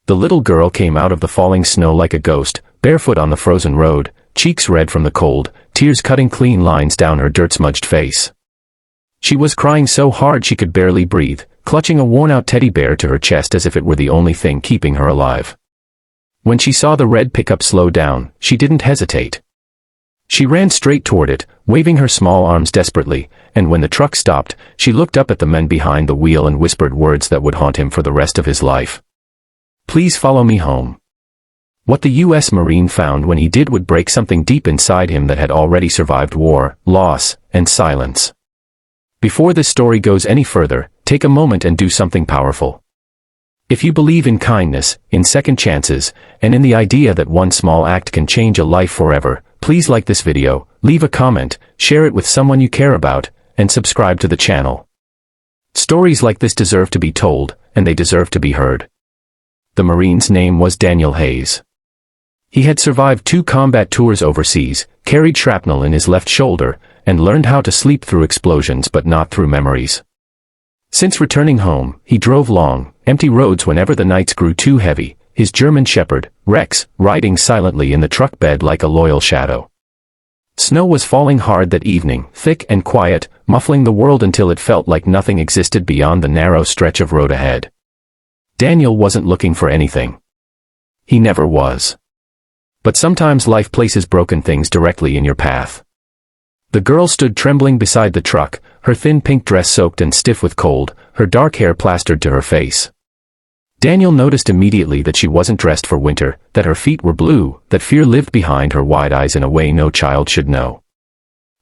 The little girl came out of the falling snow like a ghost, barefoot on the frozen road, cheeks red from the cold, tears cutting clean lines down her dirt-smudged face. She was crying so hard she could barely breathe, clutching a worn-out teddy bear to her chest as if it were the only thing keeping her alive. When she saw the red pickup slow down, she didn't hesitate. She ran straight toward it, waving her small arms desperately, and when the truck stopped, she looked up at the men behind the wheel and whispered words that would haunt him for the rest of his life. "Please follow me home." What the U.S. Marine found when he did would break something deep inside him that had already survived war, loss, and silence. Before this story goes any further, take a moment and do something powerful. If you believe in kindness, in second chances, and in the idea that one small act can change a life forever, please like this video, leave a comment, share it with someone you care about, and subscribe to the channel. Stories like this deserve to be told, and they deserve to be heard. The Marine's name was Daniel Hayes. He had survived 2 combat tours overseas, carried shrapnel in his left shoulder, and learned how to sleep through explosions but not through memories. Since returning home, he drove long, empty roads whenever the nights grew too heavy, his German shepherd, Rex, riding silently in the truck bed like a loyal shadow. Snow was falling hard that evening, thick and quiet, muffling the world until it felt like nothing existed beyond the narrow stretch of road ahead. Daniel wasn't looking for anything. He never was. But sometimes life places broken things directly in your path. The girl stood trembling beside the truck, her thin pink dress soaked and stiff with cold, her dark hair plastered to her face. Daniel noticed immediately that she wasn't dressed for winter, that her feet were blue, that fear lived behind her wide eyes in a way no child should know.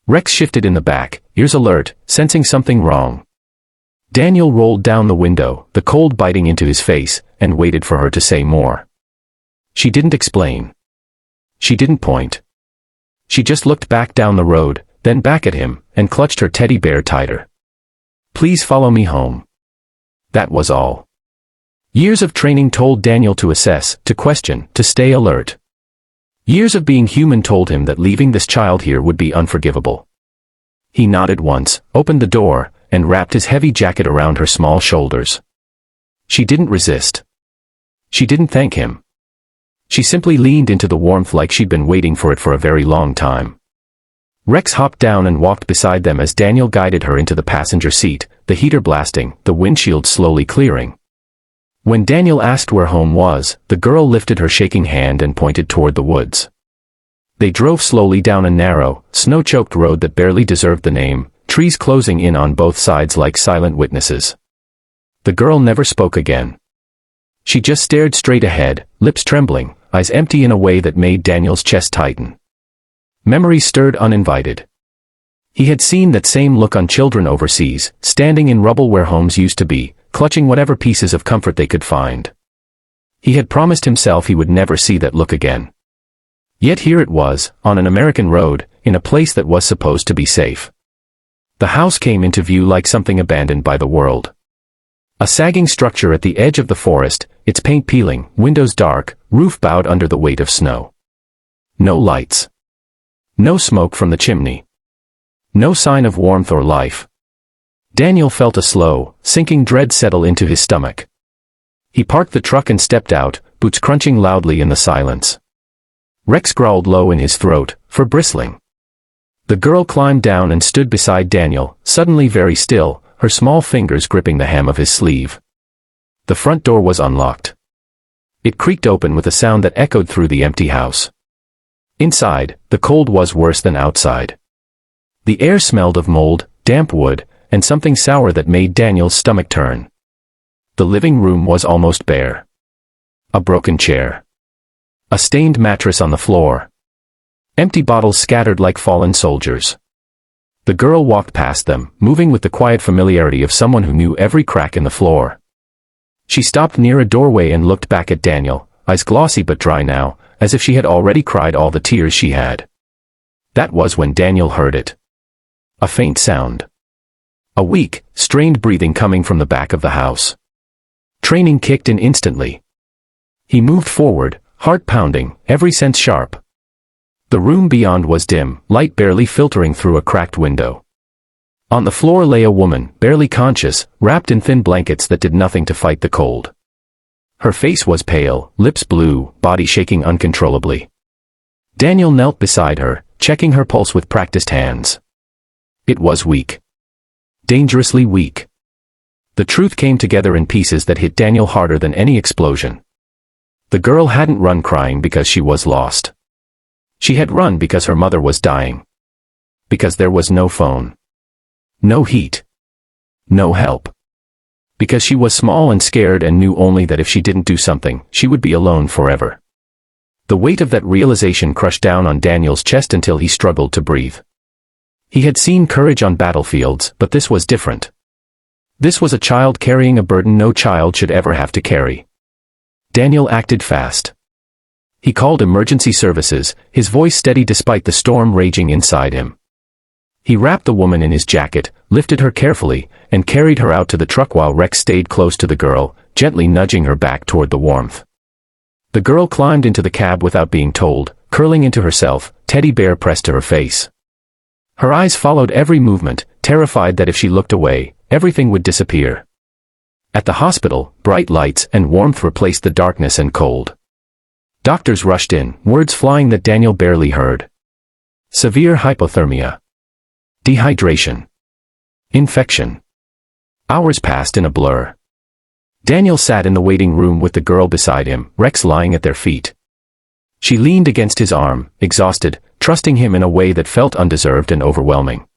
Rex shifted in the back, ears alert, sensing something wrong. Daniel rolled down the window, the cold biting into his face, and waited for her to say more. She didn't explain. She didn't point. She just looked back down the road, then back at him, and clutched her teddy bear tighter. "Please follow me home." That was all. Years of training told Daniel to assess, to question, to stay alert. Years of being human told him that leaving this child here would be unforgivable. He nodded once, opened the door, and wrapped his heavy jacket around her small shoulders. She didn't resist. She didn't thank him. She simply leaned into the warmth like she'd been waiting for it for a very long time. Rex hopped down and walked beside them as Daniel guided her into the passenger seat, the heater blasting, the windshield slowly clearing. When Daniel asked where home was, the girl lifted her shaking hand and pointed toward the woods. They drove slowly down a narrow, snow-choked road that barely deserved the name, trees closing in on both sides like silent witnesses. The girl never spoke again. She just stared straight ahead, lips trembling, eyes empty in a way that made Daniel's chest tighten. Memories stirred uninvited. He had seen that same look on children overseas, standing in rubble where homes used to be, clutching whatever pieces of comfort they could find. He had promised himself he would never see that look again. Yet here it was, on an American road, in a place that was supposed to be safe. The house came into view like something abandoned by the world. A sagging structure at the edge of the forest, its paint peeling, windows dark, roof bowed under the weight of snow. No lights. No smoke from the chimney. No sign of warmth or life. Daniel felt a slow, sinking dread settle into his stomach. He parked the truck and stepped out, boots crunching loudly in the silence. Rex growled low in his throat, for bristling. The girl climbed down and stood beside Daniel, suddenly very still, her small fingers gripping the hem of his sleeve. The front door was unlocked. It creaked open with a sound that echoed through the empty house. Inside, the cold was worse than outside. The air smelled of mold, damp wood, and something sour that made Daniel's stomach turn. The living room was almost bare. A broken chair. A stained mattress on the floor. Empty bottles scattered like fallen soldiers. The girl walked past them, moving with the quiet familiarity of someone who knew every crack in the floor. She stopped near a doorway and looked back at Daniel, eyes glossy but dry now, as if she had already cried all the tears she had. That was when Daniel heard it. A faint sound. A weak, strained breathing coming from the back of the house. Training kicked in instantly. He moved forward, heart pounding, every sense sharp. The room beyond was dim, light barely filtering through a cracked window. On the floor lay a woman, barely conscious, wrapped in thin blankets that did nothing to fight the cold. Her face was pale, lips blue, body shaking uncontrollably. Daniel knelt beside her, checking her pulse with practiced hands. It was weak. Dangerously weak. The truth came together in pieces that hit Daniel harder than any explosion. The girl hadn't run crying because she was lost. She had run because her mother was dying. Because there was no phone. No heat. No help. Because she was small and scared and knew only that if she didn't do something, she would be alone forever. The weight of that realization crushed down on Daniel's chest until he struggled to breathe. He had seen courage on battlefields, but this was different. This was a child carrying a burden no child should ever have to carry. Daniel acted fast. He called emergency services, his voice steady despite the storm raging inside him. He wrapped the woman in his jacket, lifted her carefully, and carried her out to the truck while Rex stayed close to the girl, gently nudging her back toward the warmth. The girl climbed into the cab without being told, curling into herself, teddy bear pressed to her face. Her eyes followed every movement, terrified that if she looked away, everything would disappear. At the hospital, bright lights and warmth replaced the darkness and cold. Doctors rushed in, words flying that Daniel barely heard. Severe hypothermia. Dehydration. Infection. Hours passed in a blur. Daniel sat in the waiting room with the girl beside him, Rex lying at their feet. She leaned against his arm, exhausted, trusting him in a way that felt undeserved and overwhelming.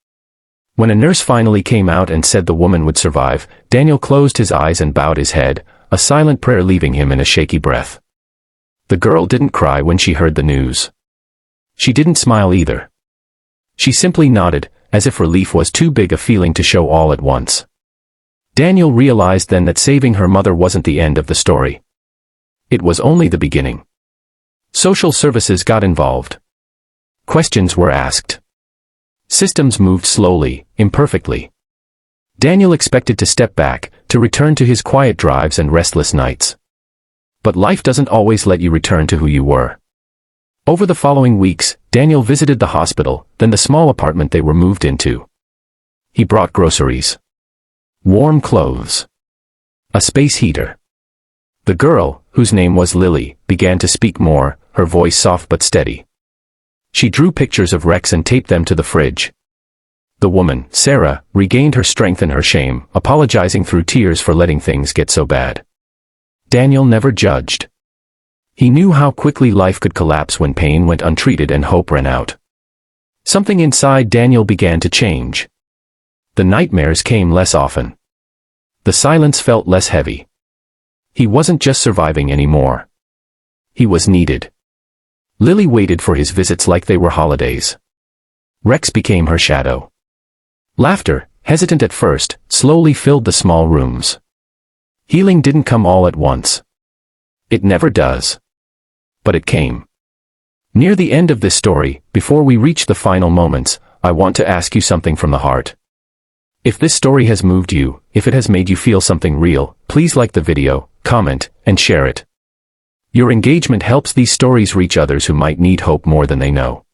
When a nurse finally came out and said the woman would survive, Daniel closed his eyes and bowed his head, a silent prayer leaving him in a shaky breath. The girl didn't cry when she heard the news. She didn't smile either. She simply nodded, as if relief was too big a feeling to show all at once. Daniel realized then that saving her mother wasn't the end of the story. It was only the beginning. Social services got involved. Questions were asked. Systems moved slowly, imperfectly. Daniel expected to step back, to return to his quiet drives and restless nights. But life doesn't always let you return to who you were. Over the following weeks, Daniel visited the hospital, then the small apartment they were moved into. He brought groceries. Warm clothes. A space heater. The girl, whose name was Lily, began to speak more, her voice soft but steady. She drew pictures of Rex and taped them to the fridge. The woman, Sarah, regained her strength and her shame, apologizing through tears for letting things get so bad. Daniel never judged. He knew how quickly life could collapse when pain went untreated and hope ran out. Something inside Daniel began to change. The nightmares came less often. The silence felt less heavy. He wasn't just surviving anymore. He was needed. Lily waited for his visits like they were holidays. Rex became her shadow. Laughter, hesitant at first, slowly filled the small rooms. Healing didn't come all at once. It never does. But it came. Near the end of this story, before we reach the final moments, I want to ask you something from the heart. If this story has moved you, if it has made you feel something real, please like the video, comment, and share it. Your engagement helps these stories reach others who might need hope more than they know.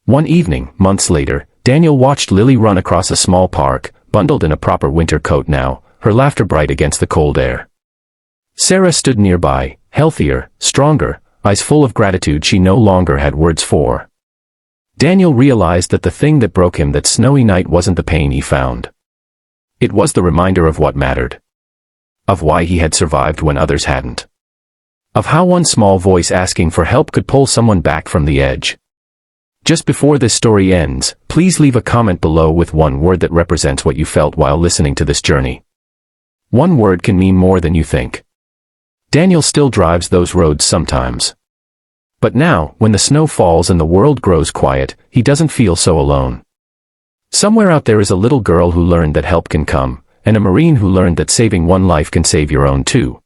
One evening, months later, Daniel watched Lily run across a small park, bundled in a proper winter coat now, her laughter bright against the cold air. Sarah stood nearby, healthier, stronger, eyes full of gratitude she no longer had words for. Daniel realized that the thing that broke him that snowy night wasn't the pain he found. It was the reminder of what mattered. Of why he had survived when others hadn't. Of how one small voice asking for help could pull someone back from the edge. Just before this story ends, please leave a comment below with one word that represents what you felt while listening to this journey. One word can mean more than you think. Daniel still drives those roads sometimes. But now, when the snow falls and the world grows quiet, he doesn't feel so alone. Somewhere out there is a little girl who learned that help can come, and a Marine who learned that saving one life can save your own too.